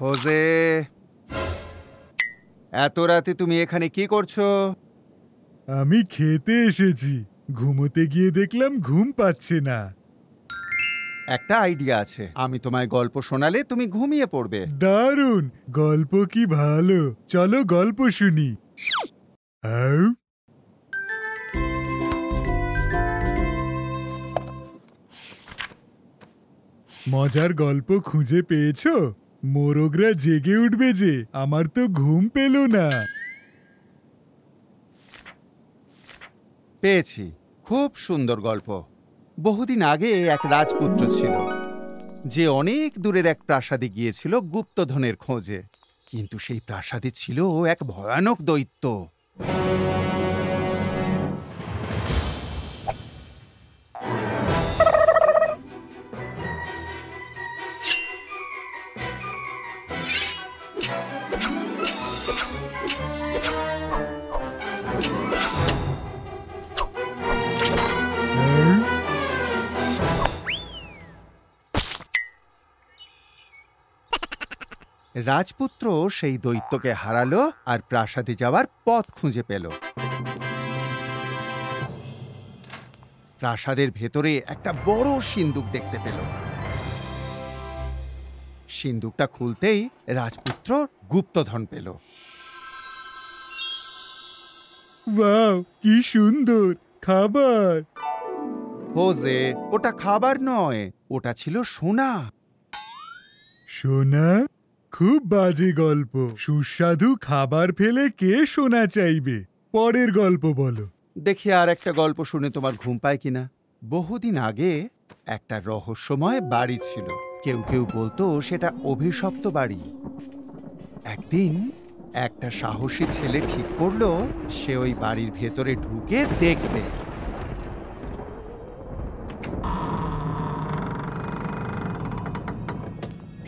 Jose, এত রাতে তুমি এখানে কি করছো? আমি খেতে এসেছি। ঘুমোতে গিয়ে দেখলাম ঘুম পাচ্ছে না। একটা আইডিয়া আছে, আমি তোমায় গল্প শোনালে তুমি ঘুমিয়ে পড়বে। দারুণ! গল্প কি ভালো, চলো গল্প শুনি। আউ, মজার গল্প খুঁজে পেয়েছো? মোরগরা জেগে উঠবে যে, আমার তো ঘুম পেল না। পেয়েছি, খুব সুন্দর গল্প। বহুদিন আগে এক রাজপুত্র ছিল, যে অনেক দূরের এক প্রাসাদে গিয়েছিল গুপ্তধনের খোঁজে। কিন্তু সেই প্রাসাদে ছিল এক ভয়ানক দৈত্য। রাজপুত্র সেই দৈত্যকে হারালো আর প্রাসাদে যাওয়ার পথ খুঁজে পেল। প্রাসাদের ভেতরে একটা বড় সিন্দুক দেখতে পেল। সিন্দুকটা খুলতেই রাজপুত্র গুপ্তধন পেল। ওয়াও, কি সুন্দর খাবার! হোজে, ওটা খাবার নয়, ওটা ছিল সোনা। সোনা? খুব বাজে গল্প। সুস্বাদু খাবার ফেলে কে সোনা চাইবে? পরের গল্প বলো। দেখি আর একটা গল্প শুনে তোমার ঘুম পায় কিনা। বহুদিন আগে একটা রহস্যময় বাড়ি ছিল। কেউ কেউ বলতো সেটা অভিশপ্ত বাড়ি। একদিন একটা সাহসী ছেলে ঠিক করলো সে ওই বাড়ির ভেতরে ঢুকে দেখবে।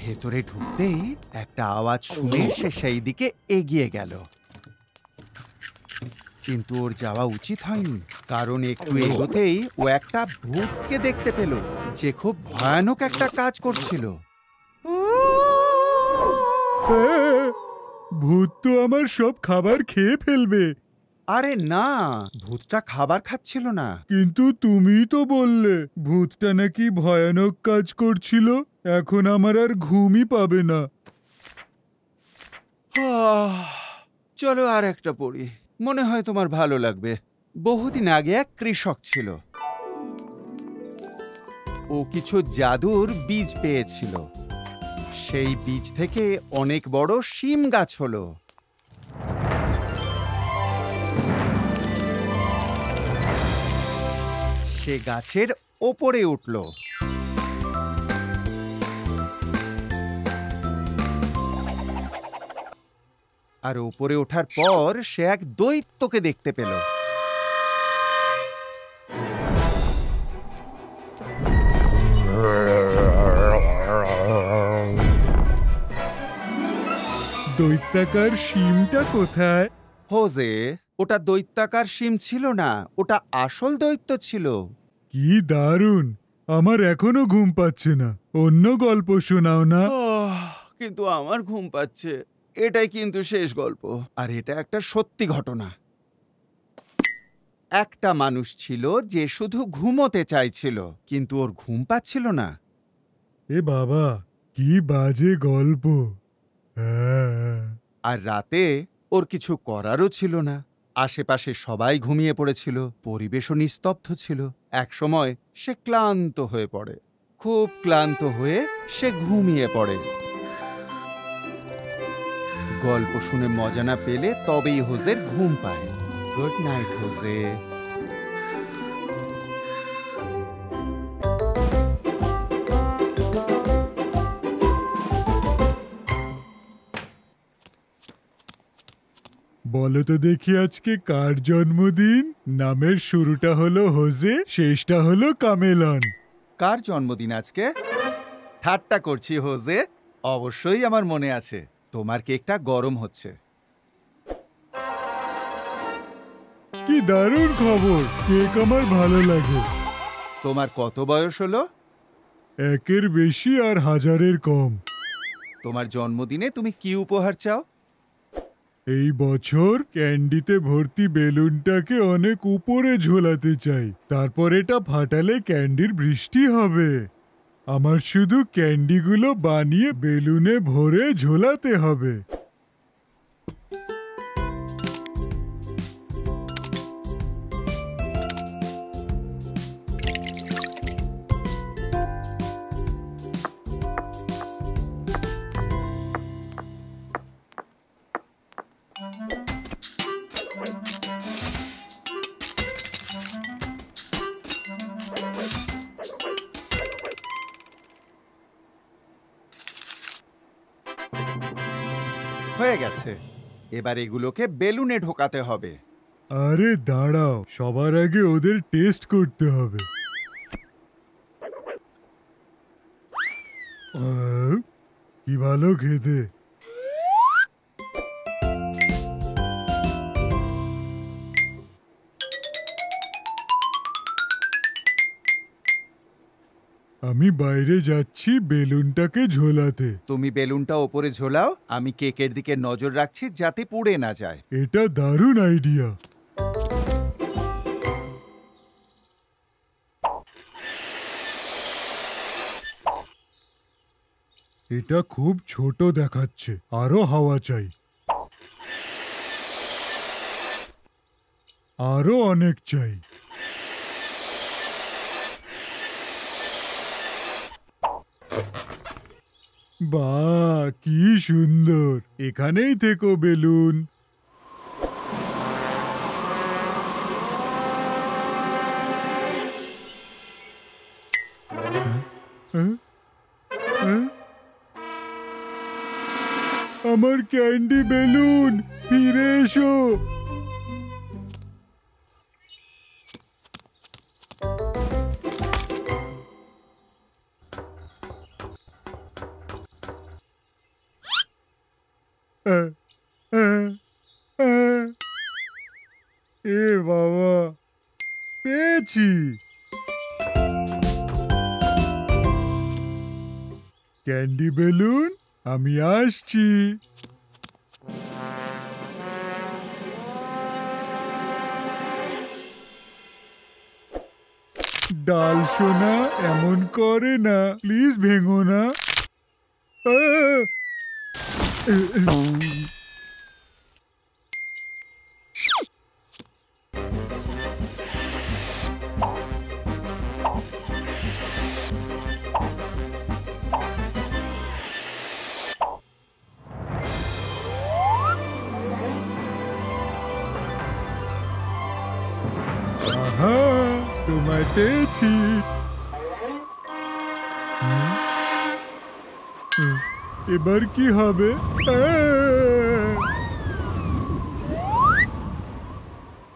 ভেতরে ঢুকতেই একটা আওয়াজ শুনে সে সেই দিকে এগিয়ে গেল। কিন্তু ওর যাওয়া উচিত হয়নি, কারণ একটু এগোতেই ও একটা ভূতকে দেখতে পেল, যে খুব ভয়ানক একটা কাজ করছিল। ভূত তো আমার সব খাবার খেয়ে ফেলবে। আরে না, ভূতটা খাবার খাচ্ছিল না। কিন্তু তুমি তো বললে ভূতটা নাকি ভয়ানক কাজ করছিল। এখন আমার আর ঘুমই পাবে না। চলো আর একটা পড়ি, মনে হয় তোমার ভালো লাগবে। বহুদিন আগে এক কৃষক ছিল। ও কিছু জাদুর বীজ পেয়েছিল। সেই বীজ থেকে অনেক বড় শিম গাছ হলো। সে গাছের ওপরে উঠল। আর ওপরে ওঠার পর সে এক দৈত্যকে দেখতে পেল। দৈত্যাকার শিমটা কোথায়? হোজে, ওটা দৈত্যাকার শিম ছিল না, ওটা আসল দৈত্য ছিল। কি দারুণ! আমার এখনো ঘুম পাচ্ছে না। অন্য গল্প শোনাও না। কিন্তু আমার ঘুম পাচ্ছে। এটাই কিন্তু শেষ গল্প, আর এটা একটা সত্যি ঘটনা। একটা মানুষ ছিল যে শুধু ঘুমোতে চাইছিল, কিন্তু ওর ঘুম পাচ্ছিল না। এ বাবা, কি বাজে গল্প! আর রাতে ওর কিছু করারও ছিল না। আশেপাশে সবাই ঘুমিয়ে পড়েছিল, পরিবেশও নিস্তব্ধ ছিল। একসময় সে ক্লান্ত হয়ে পড়ে। খুব ক্লান্ত হয়ে সে ঘুমিয়ে পড়ে। গল্প শুনে মজা না পেলে তবেই হোজের ঘুম পায়। Good night Jose. বলো তো দেখি আজকে কার জন্মদিন? নামের শুরুটা হলো হোজে, শেষটা হলো কামেলন। কার জন্মদিন আজকে? ঠাট্টা করছি হোজে, অবশ্যই আমার মনে আছে। তোমার কেকটা গরম হচ্ছে। কি দারুণ খবর! কেক আমার ভালো লাগে। তোমার কত বয়স হলো? 1-এর বেশি আর 1000-এর কম। তোমার জন্মদিনে তুমি কি উপহার চাও? এই বছর ক্যান্ডিতে ভর্তি বেলুনটাকে অনেক উপরে ঝোলাতে চাই। তারপর এটা ফাটালে ক্যান্ডির বৃষ্টি হবে। আমার শুধু ক্যান্ডিগুলো বানিয়ে বেলুনে ভরে ঝোলাতে হবে। হয়ে গেছে। এবার এগুলোকে বেলুনে ঢোকাতে হবে। আরে দাঁড়াও, সবার আগে ওদের টেস্ট করতে হবে। কি ভালো খেতে। আমি বাইরে যাচ্ছি বেলুনটাকে ঝোলাতে। তুমি বেলুনটা ওপরে ঝোলাও, আমি কেকের দিকে নজর রাখছি যাতে পুড়ে না যায়। এটা দারুণ আইডিয়া। এটা খুব ছোট দেখাচ্ছে, আরো হাওয়া চাই, আরো অনেক চাই। বাহ, কি সুন্দর। এখানেই থেকো বেলুন। আমার ক্যান্ডি বেলুন, ফিরে এসো। এ বাবা, পেয়েছি। ক্যান্ডি বেলুন, আমি আসছি। ডাল সোনা, এমন করে না, প্লিজ ভেঙো না। আহা, তোমায় পেয়েছি। এবার কি হবে?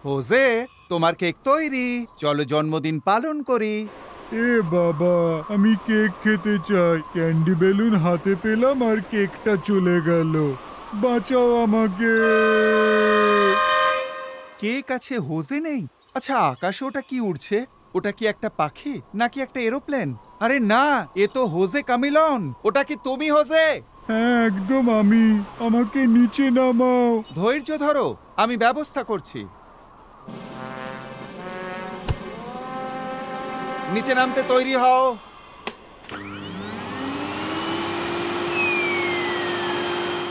হোজে, তোমার কেক তৈরি, চলো জন্মদিন পালন করি। এ বাবা, আমি কেক খেতে চাই। ক্যান্ডি বেলুন হাতে পেলাম আর কেকটা চলে গেল। বাঁচাও আমাকে। কেক আছে, হোজে নেই। আচ্ছা, আকাশে ওটা কি উড়ছে? ওটা কি একটা পাখি নাকি একটা এরোপ্লেন? আরে না, এ তো হোজে কামিলন। ওটা কি তুমি হোজে? হ্যাঁ, একদম আমি। আমাকে নিচে নামাও। ধৈর্য ধরো, আমি ব্যবস্থা করছি। নিচে নামতে তৈরি হও।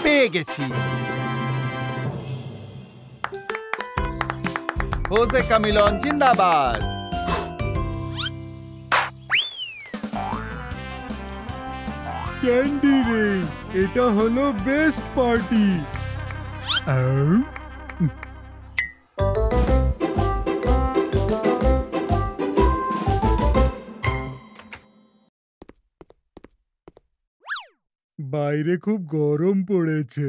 পেয়ে গেছি। হোজে কামিলন জিন্দাবাদ। ক্যান্ডি রে, এটা হলো বেস্ট পার্টি। বাইরে খুব গরম পড়েছে,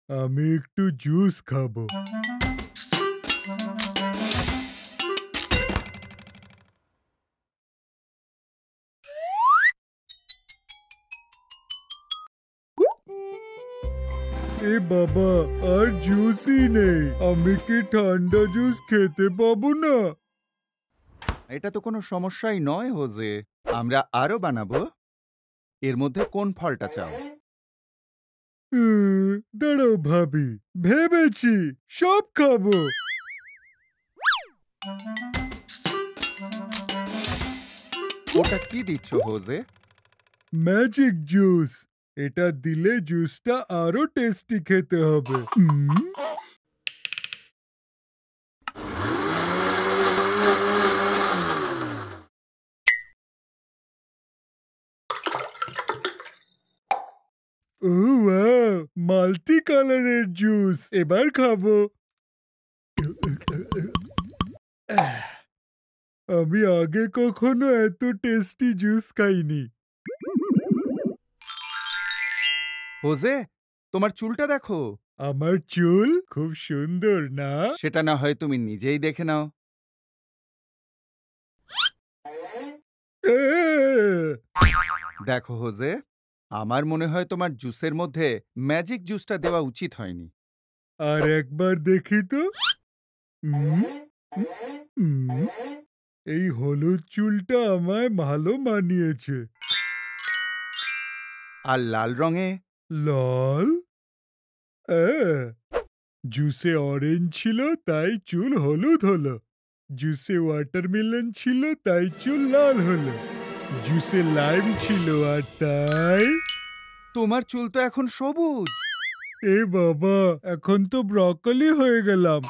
আমি একটু জুস খাবো। এ বাবা, আর জুসই নেই। আমি কি ঠান্ডা জুস খেতে পাবো না? এটা তো কোনো সমস্যাই নয় হোজে, আমরা আরো বানাবো। এর মধ্যে কোন ফলটা চাও? দাঁড়াও ভাবি, ভেবেছি সব খাবো। ওটা কি দিচ্ছ হোজে? Magic juice. এটা দিলে জুসটা আরো টেস্টি খেতে হবে। ও ওয়াও, মাল্টি কালারের জুস। এবার খাবো। আমি আগে কখনো এত টেস্টি জুস খাইনি। হোজে, তোমার চুলটা দেখো। আমার চুল খুব সুন্দর না? সেটা না হয় তুমি নিজেই দেখে নাও। দেখো হোজে, আমার মনে হয় তোমার জুসের মধ্যে ম্যাজিক জুসটা দেওয়া উচিত হয়নি। আর একবার দেখি তো। এই হলুদ চুলটা আমায় ভালো মানিয়েছে। আর লাল রঙে? লাল? জুসে অরেঞ্জ ছিল তাই চুল হলুদ হলো। জুসে ওয়াটারমেলন ছিল তাই চুল লাল হলো। জুসে লাইম ছিল আর তাই তোমার চুল তো এখন সবুজ। এ বাবা, এখন তো ব্রকলি হয়ে গেলাম।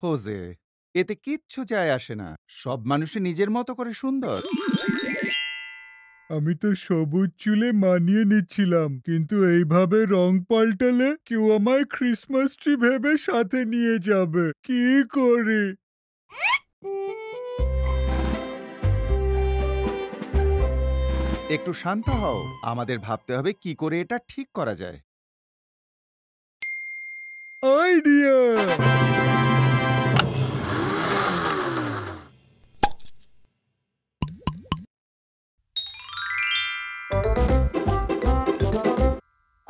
হোজে, এতে কিচ্ছু যায় আসে না। সব মানুষই নিজের মতো করে সুন্দর। আমি তো সবুজ চুলে মানিয়ে নিচ্ছিলাম, কিন্তু এইভাবে রং পাল্টালে কেউ আমায় ক্রিসমাস ট্রি ভেবে সাথে নিয়ে যাবে। কি করি? একটু শান্ত হও, আমাদের ভাবতে হবে কি করে এটা ঠিক করা যায়। আইডিয়া!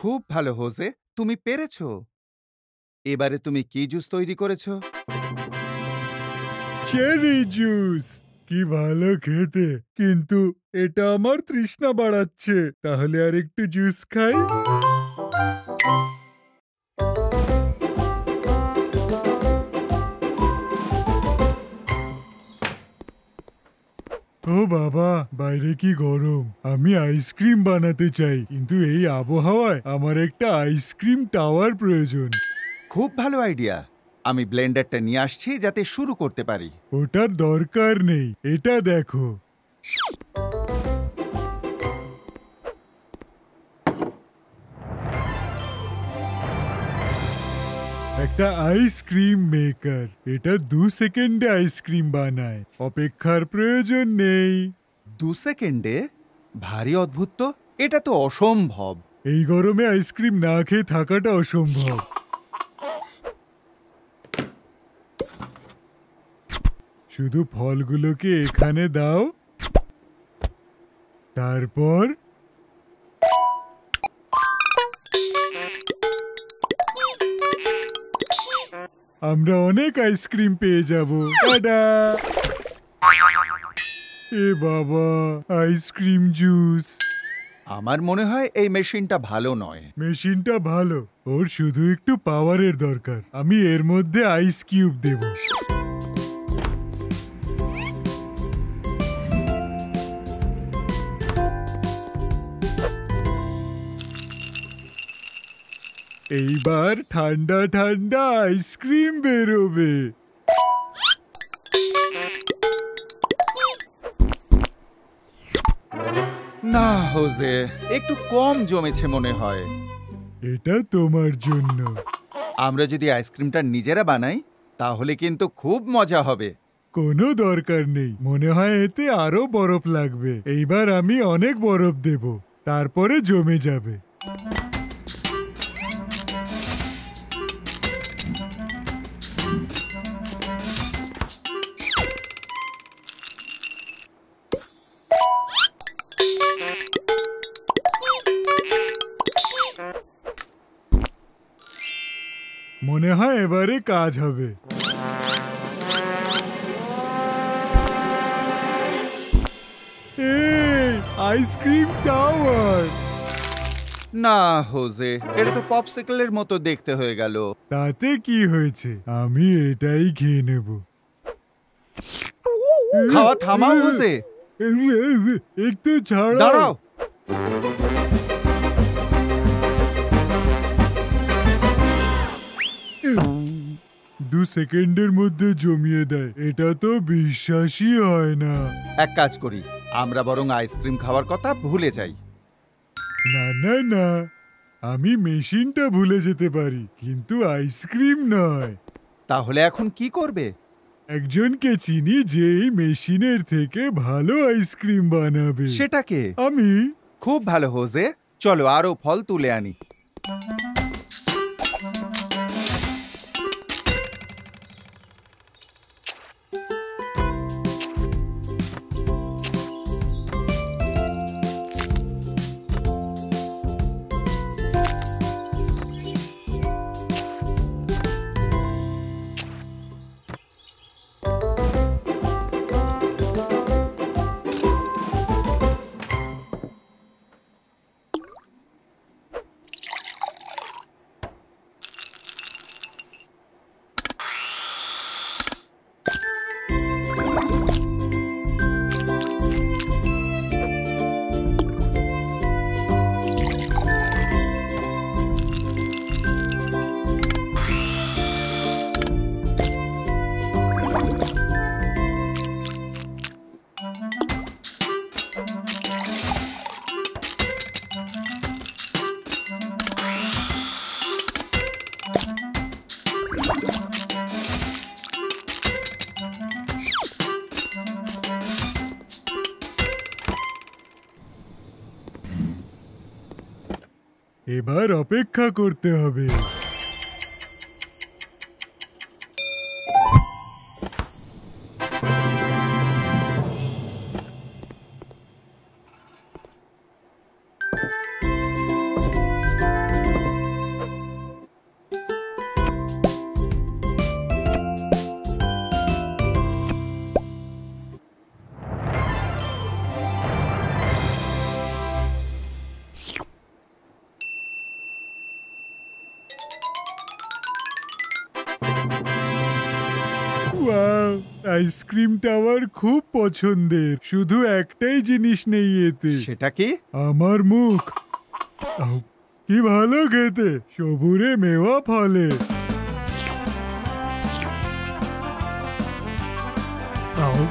খুব ভালো হোজে, তুমি পেরেছো। এবারে তুমি কি জুস তৈরি করেছো? Cherry juice. কি ভালো খেতে, কিন্তু এটা আমার তৃষ্ণা বাড়াচ্ছে। তাহলে আর একটু জুস খাই। ও বাবা, বাইরে কি গরম। আমি আইসক্রিম বানাতে চাই, কিন্তু এই আবহাওয়ায় আমার একটা আইসক্রিম টাওয়ার প্রয়োজন। খুব ভালো আইডিয়া। আমি ব্লেন্ডারটা নিয়ে আসছি যাতে শুরু করতে পারি। ওটার দরকার নেই, এটা দেখো। একটা আইসক্রিম মেকার। এটা 2 সেকেন্ডে আইসক্রিম বানায়। অপেক্ষার প্রয়োজন নেই। 2 সেকেন্ডে? ভারী অদ্ভুত তো। এটা তো অসম্ভব। এই গরমে আইসক্রিম না খেয়ে থাকাটা অসম্ভব। শুধু ফলগুলোকে এখানে দাও, তারপর আমরা অনেক আইসক্রিম পেয়ে যাব। টাডা! এ বাবা, আইসক্রিম জুস। আমার মনে হয় এই মেশিনটা ভালো নয়। মেশিনটা ভালো, ওর শুধু একটু পাওয়ারের দরকার। আমি এর মধ্যে আইস কিউব দেব। এইবার ঠান্ডা ঠান্ডা আইসক্রিম বেরোবে। না হোজে, একটু কম জমেছে মনে হয়। এটা তোমার জন্য। আমরা যদি আইসক্রিমটা নিজেরা বানাই তাহলে কিন্তু খুব মজা হবে। কোনো দরকার নেই, মনে হয় এতে আরো বরফ লাগবে। এইবার আমি অনেক বরফ দেব, তারপরে জমে যাবে। মনে হয় এবারে কাজ হবে। এই আইসক্রিম টাওয়ার। না হোজে, এটা তো পপসিকলের মতো দেখতে হয়ে গেল। তাতে কি হয়েছে, আমি এটাই খেয়ে নেব। খাওয়া থামাও হোজে। একটু ছাড়াও। দাঁড়াও। দু সেকেন্ডের মধ্যে জমিয়ে দেয়, এটা তো বিশ্বাসই হয় না। এক কাজ করি, আমরা বরং আইসক্রিম খাওয়ার কথা ভুলে যাই। না না না, আমি মেশিনটা ভুলে যেতে পারি, কিন্তু আইসক্রিম নয়। তাহলে এখন কি করবে? একজনকে চিনি যে এই মেশিনের থেকে ভালো আইসক্রিম বানাবে। সেটাকে? আমি। খুব ভালো হোজে, চলো আরো ফল তুলে আনি। এবার অপেক্ষা করতে হবে। ওয়াও, আইসক্রিমটা আমার খুব পছন্দের, শুধু একটাই জিনিস নেই এতে। সেটা কি? আমার মুখ। আউ, কি ভালো খেতে, সবুরে মেওয়া ফলে। আউ,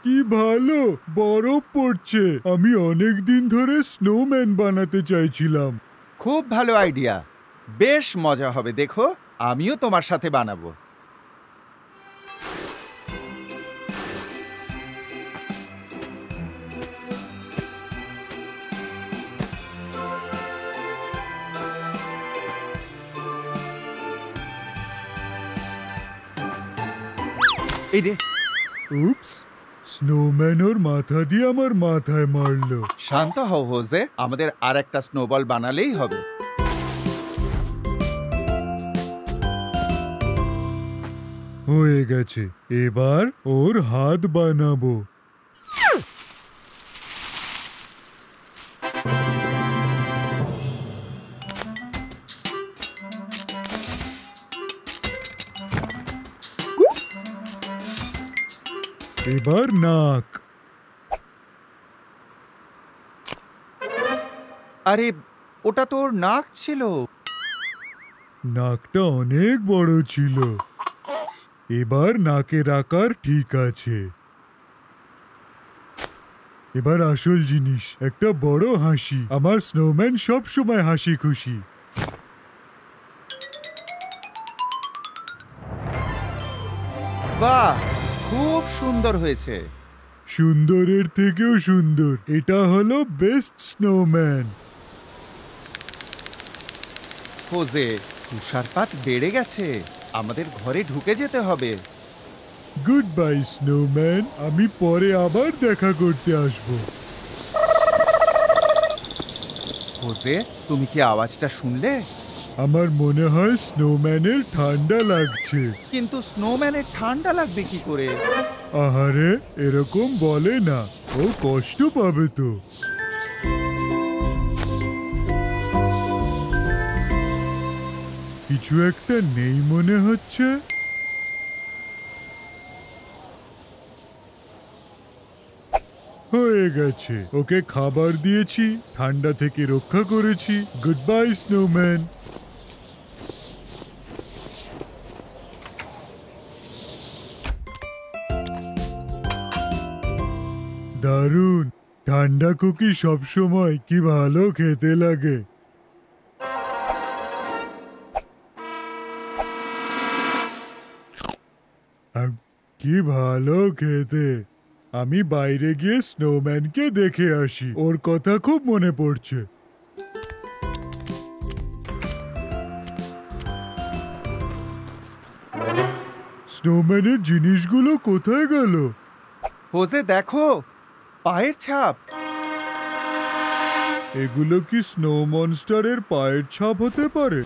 কি ভালো বরফ পড়ছে। আমি অনেক দিন ধরে স্নোম্যান বানাতে চাইছিলাম। খুব ভালো আইডিয়া, বেশ মজা হবে। দেখো, আমিও তোমার সাথে বানাবো। এই রে, উপস, স্নোম্যান ওর মাথা দিয়ে আমার মাথায় মারলো। শান্ত হও হোজে, আমাদের আর একটা স্নোবল বানালেই হবে। হয়ে গেছে, এবার ওর হাত বানাবো। এবার নাক। আরে, ওটা তোর নাক ছিল। নাকটা অনেক বড় ছিল। এবার নাকের আকার ঠিক আছে। এবার আসল জিনিস, একটা বড় হাসি। আমার স্নোম্যান সব সময় হাসি খুশি। বাহ, খুব সুন্দর হয়েছে। সুন্দরের থেকেও সুন্দর, এটা হলো বেস্ট স্নোম্যান। হোজে, তুষারপাত বেড়ে গেছে, আমাদের ঘরে ঢুকে যেতে হবে। গুড বাই স্নোম্যান, আমি পরে আবার দেখা করতে আসবো। হোজে, তুমি কি আওয়াজটা শুনলে? আমার মনে হয় স্নোম্যানের ঠান্ডা লাগছে। কিন্তু স্নোম্যানের ঠান্ডা লাগবে কি করে? আহারে, এরকম বলে না, ও কষ্ট পাবে তো। কিছু একটা নেই মনে হচ্ছে। হয়ে গেছে, ওকে খাবার দিয়েছি, ঠান্ডা থেকে রক্ষা করেছি। Good bye snowman. দারুণ, ঠান্ডা কুকি সবসময় কি ভালো খেতে লাগে। কি ভালো খেতে। আমি বাইরে গিয়ে স্নোম্যানকে দেখে আসি, ওর কথা খুব মনে পড়ছে। স্নোম্যানের জিনিসগুলো কোথায় গেল? হোজে দেখো, পায়ের ছাপ। এগুলো কি স্নো মনস্টারের পায়ের ছাপ হতে পারে?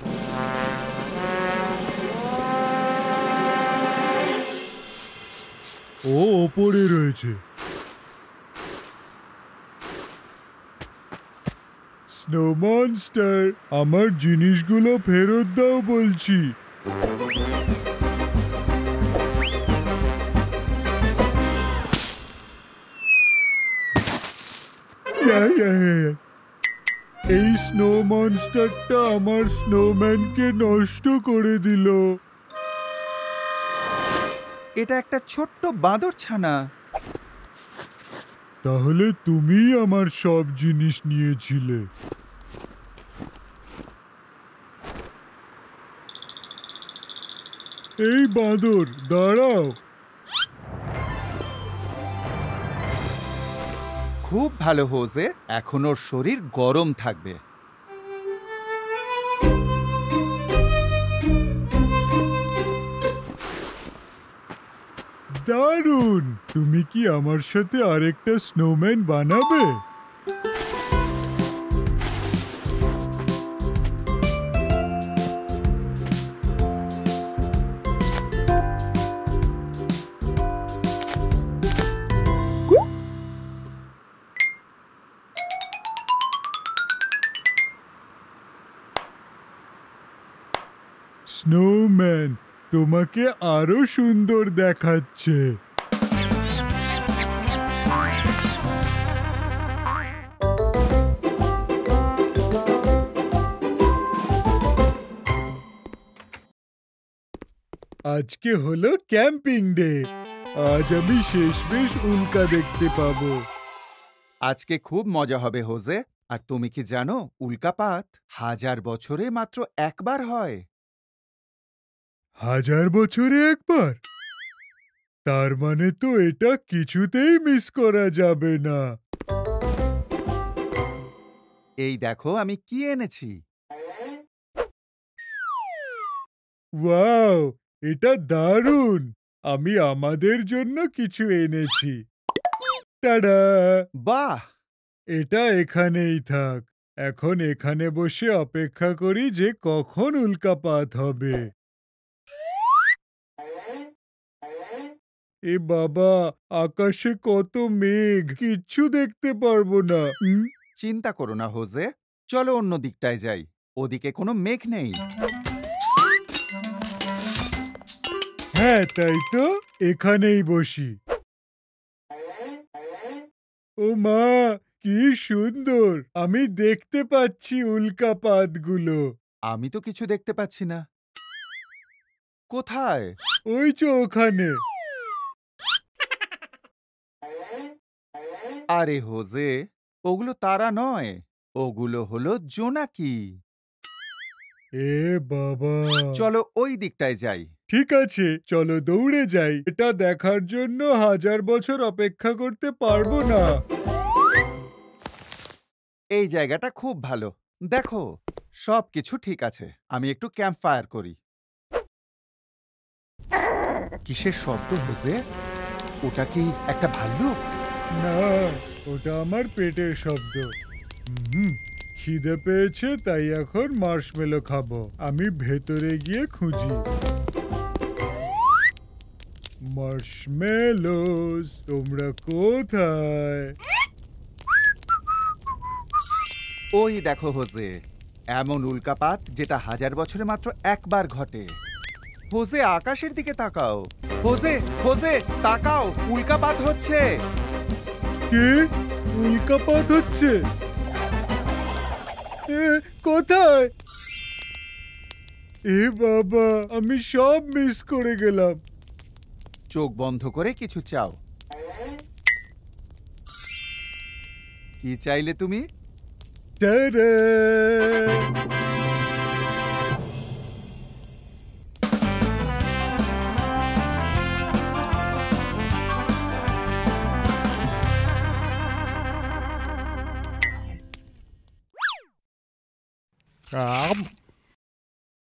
ও ওপরে রয়েছে। স্নো মনস্টার, আমার জিনিসগুলো ফেরত দাও বলছি। এই স্নো মনস্টারটা আমার স্নোম্যানকে নষ্ট করে দিল। এটা একটা ছোট্ট বাঁদর ছানা। তাহলে তুমিই আমার সব জিনিস নিয়েছিলে। এই বাঁদর, দাঁড়াও। খুব ভালো হোজে, এখন ওর শরীর গরম থাকবে। দারুণ, তুমি কি আমার সাথে আরেকটা স্নোম্যান বানাবে? স্নোম্যান, তোমাকে আরো সুন্দর দেখাচ্ছে। আজকে হলো ক্যাম্পিং ডে। আজ আমি শেষমেশ উল্কা দেখতে পাবো। আজকে খুব মজা হবে হোজে। আর তুমি কি জানো, উল্কাপাত 1000 বছরে মাত্র একবার হয়। 1000 বছরে একবার? তার মানে তো এটা কিছুতেই মিস করা যাবে না। এই দেখো আমি কি এনেছি। ওয়াও, এটা দারুণ। আমি আমাদের জন্য কিছু এনেছি। টাডা! বাহ! এটা এখানেই থাক। এখন এখানে বসে অপেক্ষা করি যে কখন উল্কাপাত হবে। এ বাবা, আকাশে কত মেঘ, কিচ্ছু দেখতে পারবো না। চিন্তা করো না হোজে, চলো অন্য দিকটায় যাই। ওদিকে কোনো মেঘ নেই। হ্যাঁ, তাই তো, এখানেই বসি। ও মা, কি সুন্দর! আমি দেখতে পাচ্ছি উল্কাপাতগুলো। আমি তো কিছু দেখতে পাচ্ছি না। কোথায়? ওই যে ওখানে। আরে হোজে, ওগুলো তারা নয়, ওগুলো হলো জোনাকি। এ বাবা! চলো ওই দিকটায় যাই। ঠিক আছে, চলো দৌড়ে যাই। এটা দেখার জন্য 1000 বছর অপেক্ষা করতে পারবো না। এই জায়গাটা খুব ভালো। দেখো, সবকিছু ঠিক আছে। আমি একটু ক্যাম্প ফায়ার করি। কিসের শব্দ হোজে? ওটা কি একটা ভাল্লুক? না, ওটা আমার পেটের শব্দ। খিদে পেয়েছে, তাই এখন মার্শমেলো খাবো। আমি ভেতরে গিয়ে খুঁজি। মার্শমেলোস, তোমরা কোথায়? ওই দেখো হোজে, এমন উল্কাপাত যেটা 1000 বছরে মাত্র একবার ঘটে। হোজে, আকাশের দিকে তাকাও। হোজে, হোজে, তাকাও, উল্কাপাত হচ্ছে। কে? উল্কাপাত হচ্ছে? কোথায়? এ বাবা, আমি সব মিস করে গেলাম। চোখ বন্ধ করে কিছু চাও। কি চাইলে তুমি? টাডা!